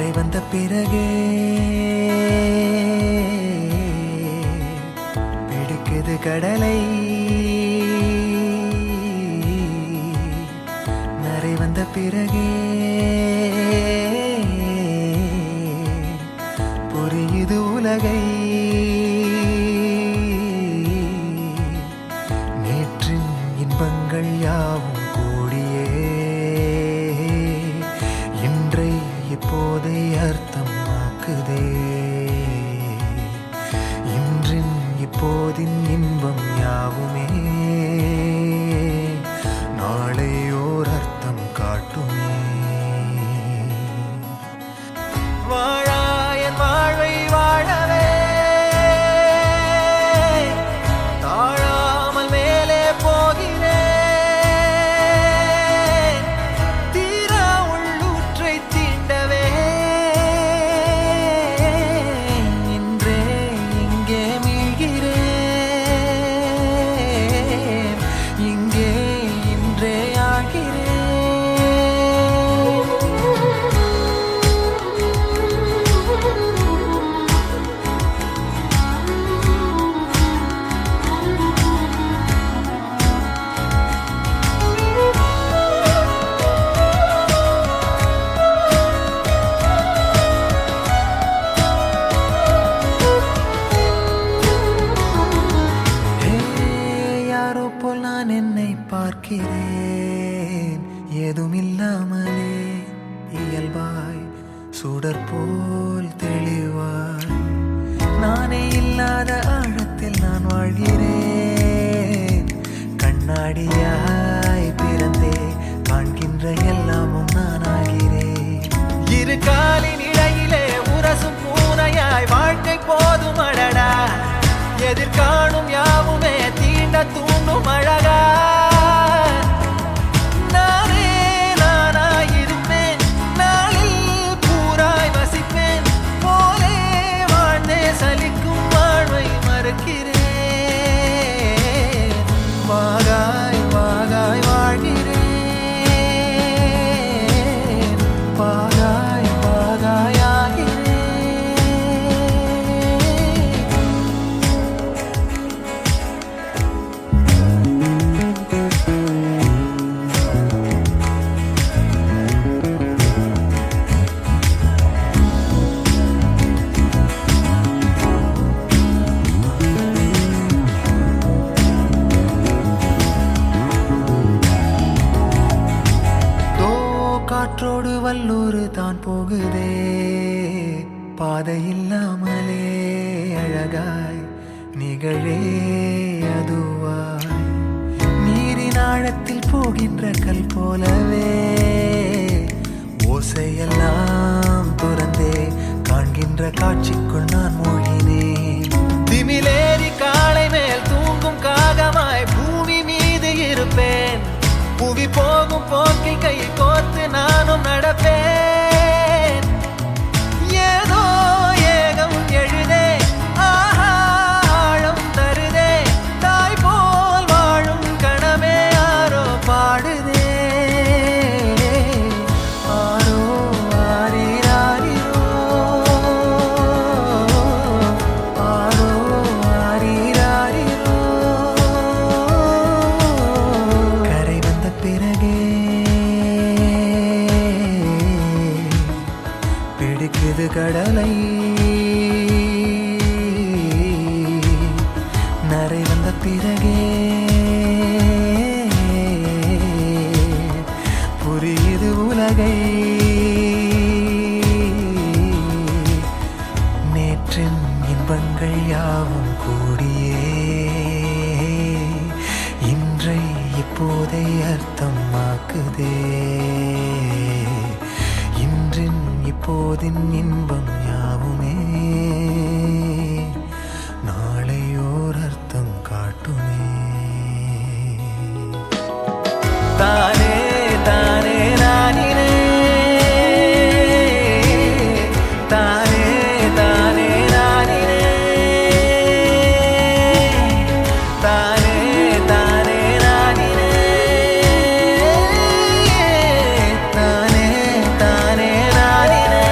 நரை வந்த பிறகே பிடிக்குது கடலை. நரை வந்த பிறகே புரியுது உலகை. நேற்றின் இன்பங்கள் யாவும் கூடியே இன்றை இப்போதை அர்த்தமாக்குதே. இன்றின் இப்போதின் இன்பம் யாவுமே நாளை ஓர் அர்த்தம் காட்டுமே. வாழாயன் வாழ்வை வாழவே தாழாமல் மேலே போகிறேன். தீரா உள்ளூற்றை தீண்டவே இன்றே இங்கே மீழ்கிறேன். இங்கே இன்றே ஆகிறேன். யாரோ போல் நான் என்னை பார்க்கிறேன். ஏதுமில்லாமலே இயல்பாய் சுடர் போல் தெளிவாய் நானே இல்லாத ஆழத்தில் நான் வாழ்கிறேன். கண்ணாடியாய் பிறந்தே காண்கின்ற எல்லாமும் நான் ஆகிறேன். இரு காலின் இடையிலே உரசும் பூனையாய் வாழ்க்கை போதும் அடடா. எதிர்காணும் யாவுமே தீண்ட தூண்டும் அழகா. நானே நானாயிருப்பேன். நாளில் பூராய் வசிப்பேன். போலே வாழ்ந்தே சலிக்கும் வாழ்வை மறுக்கிறேன். வாகாய் வாகாய் வாழ்கிறேன். வாகாய் வாகாய் ஆகிறேன். காற்றோடு வல்லூர் தான் போகுதே. பாதை இல்லாமலே அழகாய் நிகழே அதுவாய். நீரின் ஆழத்தில் போகின்ற கல் போலவே ஓசையெல்லாம் துறந்தே காண்கின்ற காட்சிக்குள் நான் மூழ்கினேன். திமிலேறி காலை மேல் தூங்கும் காகமாய் பூமி மீது இருப்பேன். புவி போகும் போக்கில் கை கோர்த்து நானும் நடப்பேன். ஏதோ ஏகம் எழுதே ஆஹா ஆழம் தருதே. தாய் போல் வாழும் கணமே ஆரோ பாடுதே. ஆரோ ஆரீராரீரோ ஆரோ ஆரீராரீரோ. கரை வந்த பிறகே பிடிக்குது கடலை. நரை வந்த பிறகே புரியுது உலகை. நேற்றின் இன்பங்கள் யாவும் கூடியே இன்றை இப்போதை அர்த்தமாக்குதே. இன்றின் இப்போதின் இன்பம் யாவுமே நாளை ஓர் அர்த்தம் காட்டுமே. தானே தானே நானினே தானே தானே நானினே தானே தானே நானினே தானே தானே நானினே.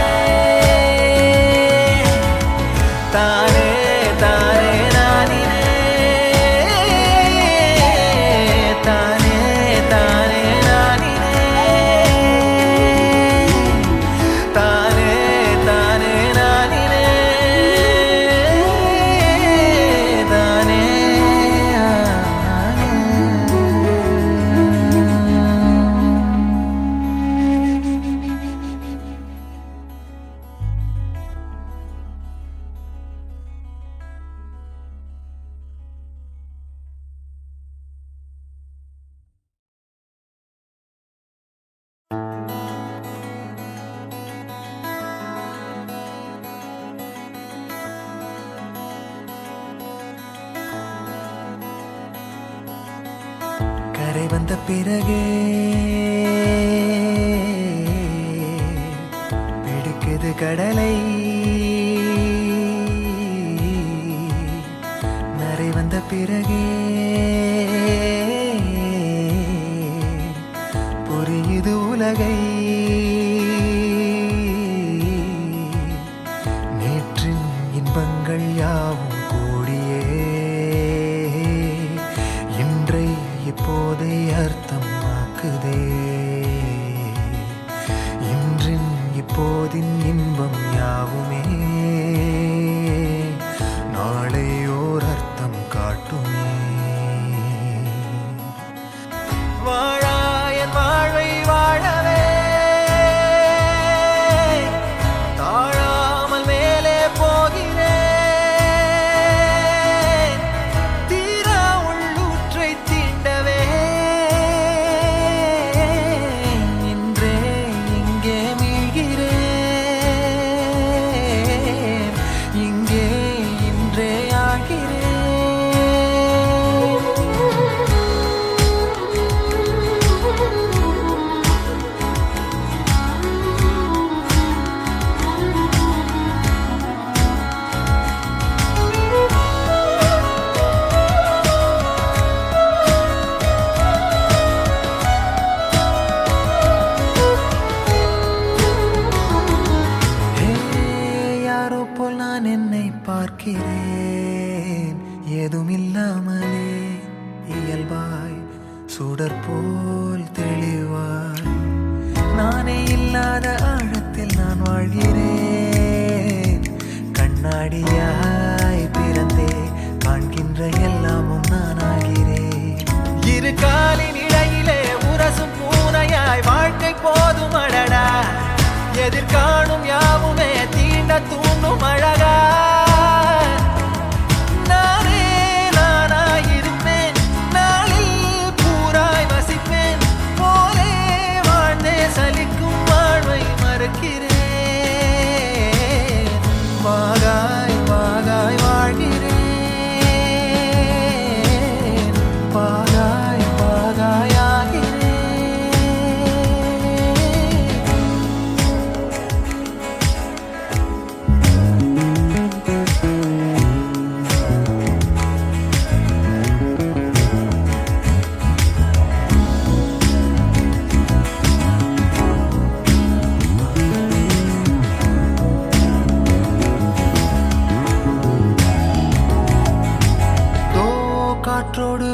வந்த பிறகே பிடிக்குது கடலை. நரை வந்த பிறகே புரியுது உலகை. நேற்றின் இன்பங்கள் யாவும் கூடியே இன்றை இப்போதை அர்த்தமாக்குதே. இன்றின் இப்போதின் இன்பம் யாவுமே நாளை ஓர் அர்த்தம் காட்டுமே. வாழாயன் வாழ்வை வாழவே தாழாமல் மேலே போகிறேன். தீரா உள்ளூற்றை தீண்டவே இன்றே இங்கே மீழ்கிறேன். இங்கே இன்றே ஆகிறேன். யாரோ போல் நான் என்னை பார்க்கிறேன். ஏதுமில்லாமலே இயல்பாய் சுடர் போல் தெளிவாய் நானே இல்லாத ஆழத்தில் நான் வாழ்கிறேன். கண்ணாடியாய் பிறந்தே காண்கின்ற எல்லாமும் நான் ஆகிறேன். இரு காலின் இடையிலே உரசும் பூனையாய் வாழ்க்கை போதும் அடடா. எதிர்காணும் யாவுமே தீண்ட தூண்டும் அழகா. நானே நானாயிருப்பேன். நாளில் பூராய் வசிப்பேன். போலே வாழ்ந்தே சலிக்கும் வாழ்வை மறுக்கிறேன். வாகாய் வாகாய் வாழ்கிறேன். வாகாய் வாகாய் ஆகிறேன். காற்றோடு